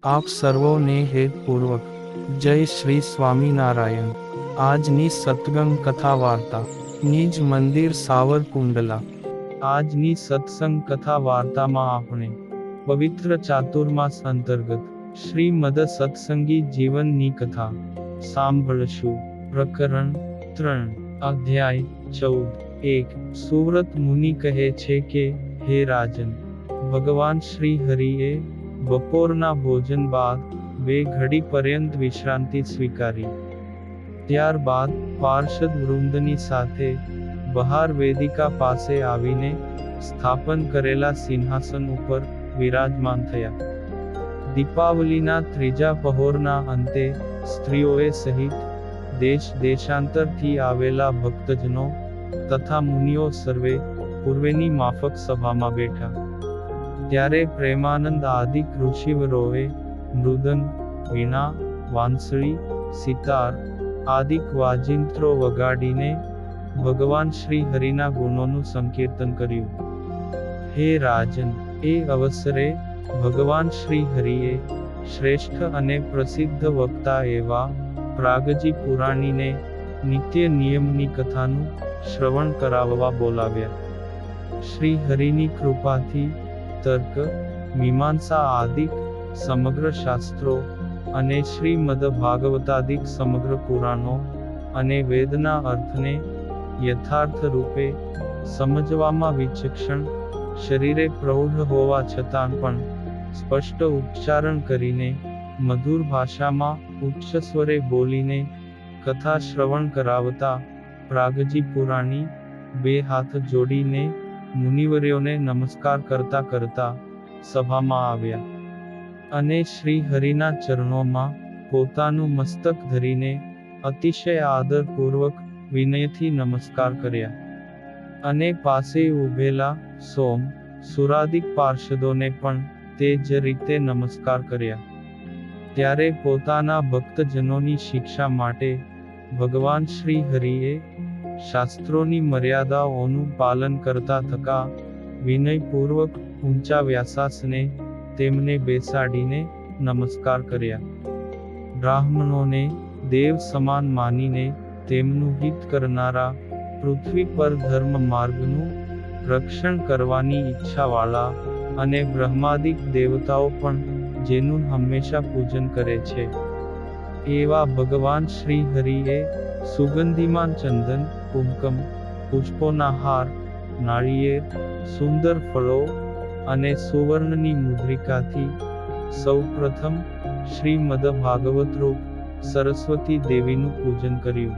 આપ સર્વોને હેતપૂર્વક જય શ્રી સ્વામિનારાયણ। આજની સત્સંગ કથા વાર્તા નિજ મંદિર સાવરકુંડલા। આજની સત્સંગ કથા વાર્તામાં આપણે પવિત્ર ચાતુર્માસ અંતર્ગત શ્રીમદ સત્સંગી જીવનની કથા સાંભળશું। પ્રકરણ 3, અધ્યાય 14। 1 સુવ્રત મુનિ કહે છે કે, હે રાજન, ભગવાન શ્રી હરિએ બપોરના ભોજન બાદ 2 ઘડી પર્યંત વિશ્રાંતિ સ્વીકારી। ત્યારબાદ પાર્ષદ વૃંદની સાથે બહાર વેદિકા પાસે આવીને સ્થાપન કરેલા સિંહાસન ઉપર વિરાજમાન થયા। દીપાવલીના ત્રીજા પહોરના અંતે સ્ત્રીઓએ સહિત દેશ દેશાંતરથી આવેલા ભક્તજનો તથા મુનિઓ સર્વે પૂર્વેની માફક સભામાં બેઠા। ત્યારે પ્રેમાનંદ આદિક ઋષિવરોએ મૃદંગ, વીણા, વાંસળી, સિતાર આદિક વાજિંત્રો વગાડીને ભગવાન શ્રી હરિના ગુણોનું સંકીર્તન કર્યું। હે રાજન, એ અવસરે ભગવાન શ્રી હરિએ શ્રેષ્ઠ અને પ્રસિદ્ધ વક્તા એવા પ્રાગજી પુરાણીને નિત્ય નિયમની કથાનું શ્રવણ કરાવવા બોલાવ્યા। શ્રી હરિની કૃપાથી તર્ક, મીમાંસા આદિક સમગ્ર શાસ્ત્રો અને શ્રીમદ ભાગવતાદિક સમગ્ર પુરાણો અને વેદના અર્થને યથાર્થ રૂપે સમજવામાં વિચક્ષણ શરીરે પ્રૌઢ હોવા છતાં પણ સ્પષ્ટ ઉચ્ચારણ કરીને મધુર ભાષામાં ઉચ્ચ સ્વરે બોલીને કથા શ્રવણ કરાવતા પ્રાગજી પુરાણી 2 હાથ જોડીને મુનિવર્યોને નમસ્કાર કરતા કરતા સભામાં આવ્યા અને શ્રી હરિના ચરણોમાં પોતાનું મસ્તક ધરીને અતિશય આદરપૂર્વક વિનયથી નમસ્કાર કર્યા અને પાસે ઊભેલા સોમ, સુરાદિક પાર્ષદોને પણ તે જ રીતે નમસ્કાર કર્યા। ત્યારે પોતાના ભક્તજનોની શિક્ષા માટે ભગવાન શ્રી હરિએ શાસ્ત્રોની મર્યાદાઓનું પાલન કરતા થકા વિનયપૂર્વક ઊંચા વ્યાસાસને તેમને બેસાડીને નમસ્કાર કર્યા। બ્રાહ્મણોને દેવ સમાન માનીને તેમનું હિત કરનારા, પૃથ્વી પર ધર્મ માર્ગનું રક્ષણ કરવાની ઈચ્છાવાળા અને બ્રહ્માદિક દેવતાઓ પણ જેનું હંમેશા પૂજન કરે છે એવા ભગવાન શ્રી હરિએ સુગંધિમાન ચંદન, કુમકમ, પુષ્પોના હાર, નાળિયેર, સુંદર ફળો અને સુવર્ણની મુદ્રિકાથી સૌપ્રથમ શ્રીમદ ભાગવત રૂપ સરસ્વતી દેવીનું પૂજન કર્યું।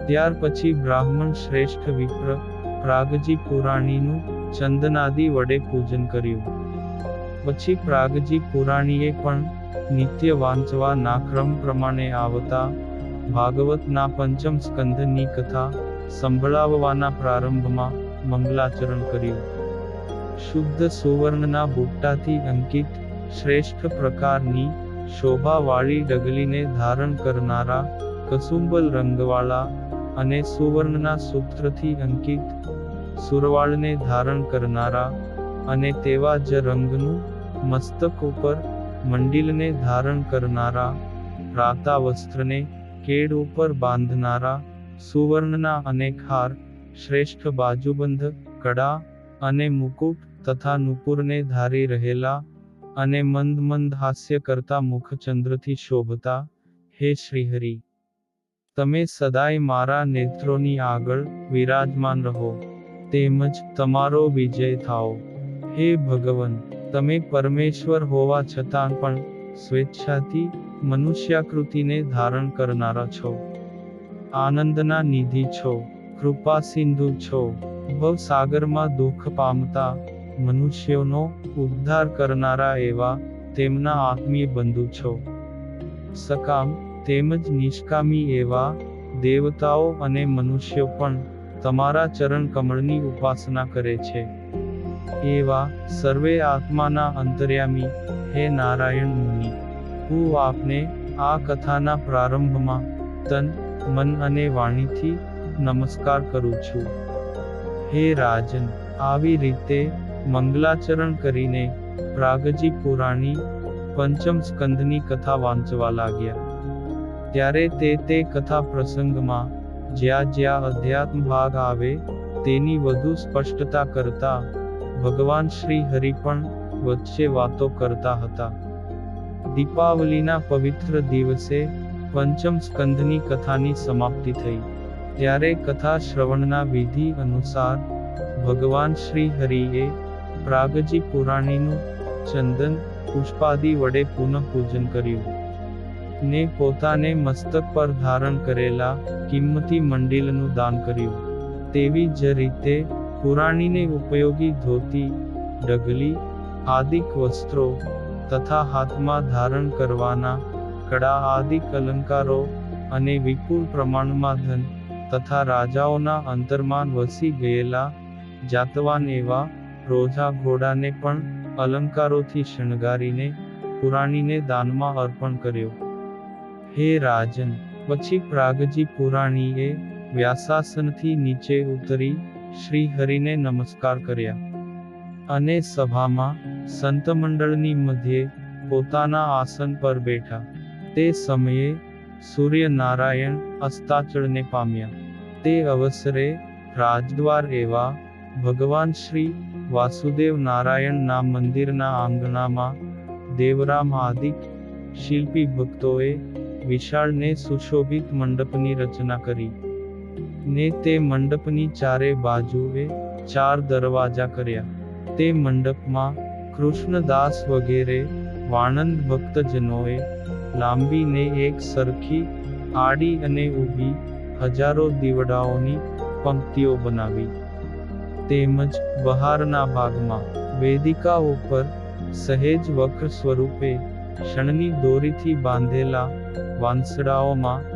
ત્યાર પછી બ્રાહ્મણ શ્રેષ્ઠ વિપ્ર પ્રાગજી પુરાણીનું ચંદનાદિ વડે પૂજન કર્યું। પછી પ્રાગજી પુરાણીએ પણ નિત્ય વાંચવાના ક્રમ પ્રમાણે આવતા ભાગવતના 5મ સ્કંધની કથા સંભળાવવાના પ્રારંભમાં મંગલાચરણ કર્યું। શુદ્ધ સુવર્ણના બુટ્ટાથી અંકિત શ્રેષ્ઠ પ્રકારની શોભાવાળી ડગલીને ધારણ કરનારા, કસુંબલ રંગવાળા અને સુવર્ણના સૂત્રથી અંકિત સુરવાળને ધારણ કરનારા અને તેવા જ રંગનું મસ્તક ઉપર મંડિલને ધારણ કરનારા, રાતા વસ્ત્રને કેડ ઉપર બાંધનારા, સુવર્ણના અનેક હાર, શ્રેષ્ઠ બાજુબંધ, કડા અને મુકુટ તથા નુપુરને ધારી રહેલા અને મંદ મંદ હાસ્ય કરતા મુખચંદ્રથી શોભતા હે શ્રીહરિ, તમે સદાય મારા નેત્રોની આગળ વિરાજમાન રહો, તેમજ તમારો વિજય થાઓ। હે ભગવન, તમે પરમેશ્વર હોવા છતાં પણ સ્વેચ્છાથી મનુષ્યાકૃતિને ધારણ કરનારા છો, આનંદના નિધિ છો, કૃપા સિંધુ છો, ભવસાગરમાં દુઃખ પામતા મનુષ્યોનો ઉદ્ધાર કરનારા એવા તેમના આત્મીય બંધુ છો। સકામ તેમજ નિષ્કામી એવા દેવતાઓ અને મનુષ્યો પણ તમારા ચરણ કમળની ઉપાસના કરે છે એવા સર્વે આત્માના અંતર્યામી હે નારાયણ મુનિ, હું આપને આ કથાના પ્રારંભમાં તન, મન અને વાણીથી નમસ્કાર કરું છું। હે રાજન, આવી રીતે મંગલાચરણ કરીને પ્રાગજી પુરાણી પંચમ સ્કંધની કથા વાંચવા લાગ્યા. ત્યારે તે કથા પ્રસંગમાં જ્યાં જ્યાં અધ્યાત્મ ભાગ આવે તેની વધુ સ્પષ્ટતા કરતા ભગવાન શ્રી હરિ પણ વચ્ચે વાતો કરતા હતા. દીપાવલીના પવિત્ર દિવસે પંચમ સ્કંધની કથાની સમાપ્તિ થઈ. ત્યારે કથા શ્રવણના વિધિ અનુસાર ભગવાન શ્રી હરિએ પ્રાગજી પુરાણીનું ચંદન પુષ્પાદિ વડે પુનઃ પૂજન કર્યું ને પોતાને મસ્તક પર ધારણ કરેલા કિંમતી મંડિલનું દાન કર્યું. તેવી જ રીતે પુરાણીને ઉપયોગી ધોતી, ડગલી, આદિક વસ્ત્રો તથા હાથમાં ધારણ કરવાના કડા આદિક અલંકારો અને વિપુલ પ્રમાણમાં ધન તથા રાજાઓના અંતરમાં વસી ગયેલા જાતવાન એવા રોજા ઘોડાને પણ અલંકારોથી શણગારીને પુરાણીને દાનમાં અર્પણ કર્યો. હે રાજન, પછી પ્રાગજી પુરાણીએ વ્યાસાસનથી નીચે ઉતરી શ્રી હરિને નમસ્કાર કર્યા અને સભામાં સંતમંડળની મધ્યે પોતાના આસન પર બેઠા. તે સમયે સૂર્યનારાયણ અસ્તાચળને પામ્યા. તે અવસરે રાજદ્વાર એવા ભગવાન શ્રી વાસુદેવ નારાયણના મંદિરના આંગણામાં દેવરામ આદિક શિલ્પી ભક્તોએ વિશાળ ને સુશોભિત મંડપની રચના કરી ને તે મંડપની ચારે બાજુએ 4 દરવાજા કર્યા. તે મંડપમાં કૃષ્ણદાસ વગેરે વાણંદ ભક્તજનોએ લાંબી ને એક સરખી, આડી અને ઊભી હજારો દીવડાઓની પંક્તિઓ બનાવી. તેમજ બહારના ભાગમાં વેદિકા ઉપર સહેજ વક્ર સ્વરૂપે શણની દોરીથી બાંધેલા વાંસડાઓમાં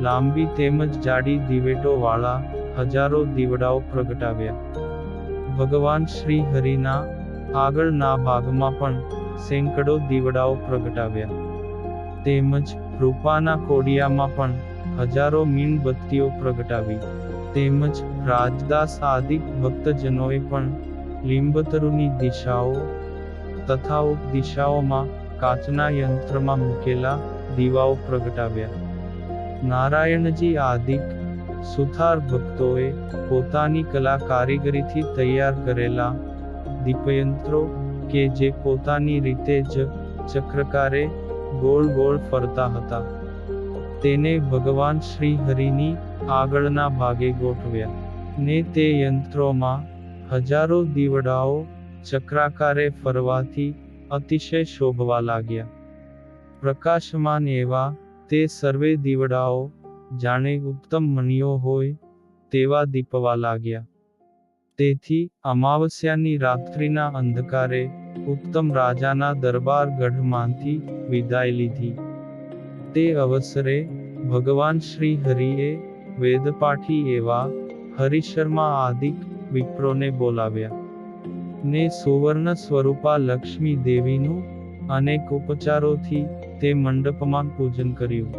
લાંબી તેમજ જાડી દિવેટો વાળા હજારો દીવડાઓ પ્રગટાવ્યા. ભગવાન શ્રી હરિના આગળના ભાગમાં પણ સેંકડો દીવડાઓ પ્રગટાવ્યા. તેમજ રૂપાના કોડિયામાં પણ હજારો મીણબત્તીઓ પ્રગટાવી. તેમજ રાજદાસ આદિક ભક્તજનોએ પણ લીંબતરુની દિશાઓ તથા ઉપદિશાઓમાં કાચના યંત્રમાં મૂકેલા દીવાઓ પ્રગટાવ્યા. નારાયણજી આદિક સુથાર ભક્તોએ પોતાની કલા કારીગરીથી તૈયાર કરેલા દીપયંત્રો કે જે પોતાની રીતે જ ચક્રકારે ગોળ ગોળ ફરતા હતા તેને ભગવાન શ્રી હરિની આગળના ભાગે ગોઠવ્યા ને તે યંત્રોમાં હજારો દીવડાઓ ચક્રાકારે ફરવાથી અતિશય શોભવા લાગ્યા. પ્રકાશમાન એવા તે સર્વે દીવડાઓ જાણે ઉત્તમ મણિઓ હોય તેવા દીપવા લાગ્યા. તેથી અમાવસ્યાની રાત્રિના અંધકારે ઉત્તમ રાજાના દરબાર ગઢમાંથી વિદાય લીધી. તે અવસરે ભગવાન શ્રી હરિએ વેદપાઠી એવા હરિશર્મા આદિક વિપ્રોને બોલાવ્યા ને સુવર્ણ સ્વરૂપા લક્ષ્મી દેવીનું અનેક ઉપચારોથી તે મંડપમાં પૂજન કર્યું.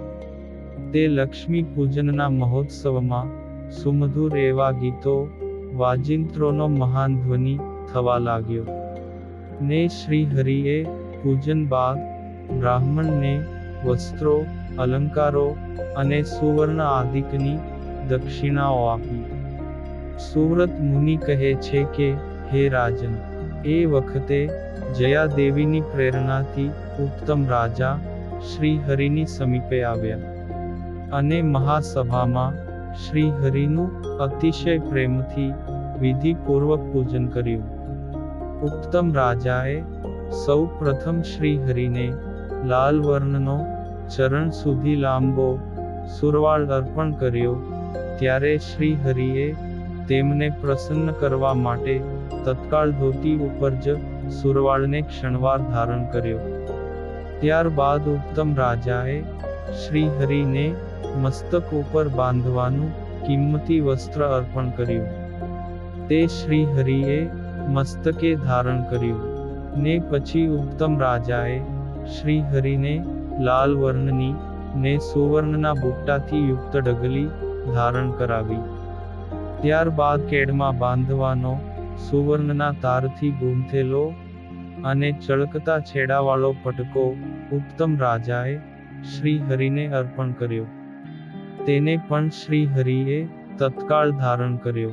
તે લક્ષ્મી પૂજનના મહોત્સવમાં સુમધુર એવા ગીતો વાજિંત્રોનો મહાન ધ્વનિ થવા લાગ્યો ને શ્રી હરિએ પૂજન બાદ બ્રાહ્મણને વસ્ત્રો, અલંકારો અને સુવર્ણ આદિકની દક્ષિણાઓ આપી. સુવ્રત મુનિ કહે છે કે, હે રાજન, એ વખતે જયા દેવીની પ્રેરણાથી ઉત્તમ રાજા શ્રી હરિની સમીપે આવ્યા અને મહાસભામાં શ્રી હરિનું અતિશય પ્રેમથી વિધિપૂર્વક પૂજન કર્યું. ઉત્તમ રાજાએ સૌ પ્રથમ શ્રી હરિને લાલ વર્ણનો ચરણ સુધી લાંબો સુરવાળ અર્પણ કર્યો. ત્યારે શ્રી હરિએ તેમને પ્રસન્ન કરવા માટે તત્કાળ ધોતી ઉપર જ સુરવાળને ક્ષણવાર ધારણ કર્યો. ત્યારબાદ ઉત્તમ રાજાએ શ્રી હરિને મસ્તક ઉપર બાંધવાનું કિંમતી વસ્ત્ર અર્પણ કર્યું. તે શ્રી હરિએ મસ્તકે ધારણ કર્યું ને પછી ઉત્તમ રાજાએ શ્રી હરિને લાલ વર્ણની ને સુવર્ણના બુટ્ટાથી યુક્ત ડગલી ધારણ કરાવી. ત્યારબાદ કેડમાં બાંધવાનો સુવર્ણના તારથી ગૂંથેલો અને ચળકતા છેડાવાળો પટકો ઉત્તમ રાજાએ શ્રી હરિને અર્પણ કર્યો. તેને પણ શ્રી હરિએ તત્કાળ ધારણ કર્યો.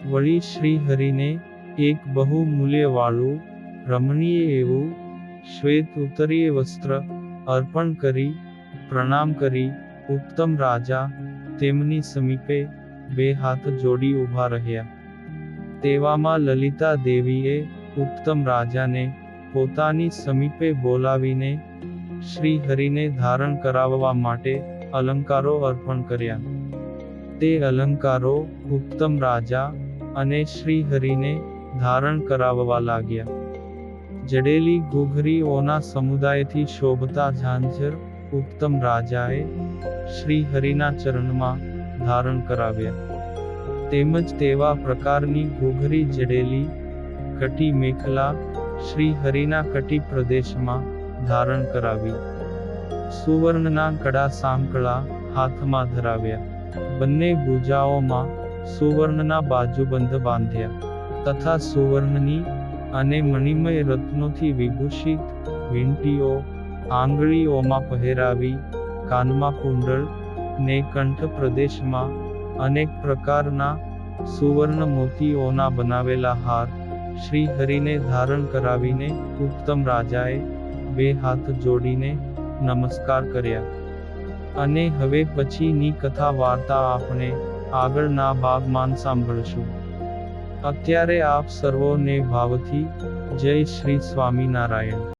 વળી શ્રી હરિને એક બહુ મૂલ્યવાળું રમણીય એવું શ્વેત ઉત્તરીય વસ્ત્ર અર્પણ કરી પ્રણામ કરી ઉત્તમ રાજા તેમની સમીપે બે હાથ જોડી ઊભા રહ્યા. તેવામાં લલિતા દેવીએ ઉત્તમ રાજાને પોતાની સમીપે બોલાવીને શ્રી હરિને ધારણ કરાવવા માટે અલંકારો અર્પણ કર્યા. તે અલંકારો ઉત્તમ રાજા અને શ્રી હરિને ધારણ કરાવવા લાગ્યા. જડેલી ઘૂઘરીઓના સમુદાયથી શોભતા ઝાંઝર ઉત્તમ રાજાએ શ્રી હરિના ચરણમાં ધારણ કરાવ્યા. તેમજ તેવા પ્રકારની ઘૂઘરી જડેલી કટી મેખલા શ્રી હરિના કટી પ્રદેશમાં ધારણ કરાવી. સુવર્ણના કડા સાંકળા હાથમાં ધરાવ્યા. બંને ભુજાઓમાં સુવર્ણના બાજુબંધ બાંધ્યા તથા સુવર્ણની અને મણિમય રત્નોથી વિભૂષિત વીંટીઓ આંગળીઓમાં પહેરાવી કાનમાં કુંડળ ને કંઠ પ્રદેશમાં અનેક પ્રકારના સુવર્ણ મોતીઓના બનાવેલા હાર શ્રી હરિને ધારણ કરાવીને ઉત્તમ રાજાએ બે હાથ જોડીને નમસ્કાર કર્યા. અને હવે પછીની કથા વાર્તા આપણે આગળના ભાગમાં સાંભળશું. અત્યારે આપ સર્વોને ભાવથી જય શ્રી સ્વામિનારાયણ.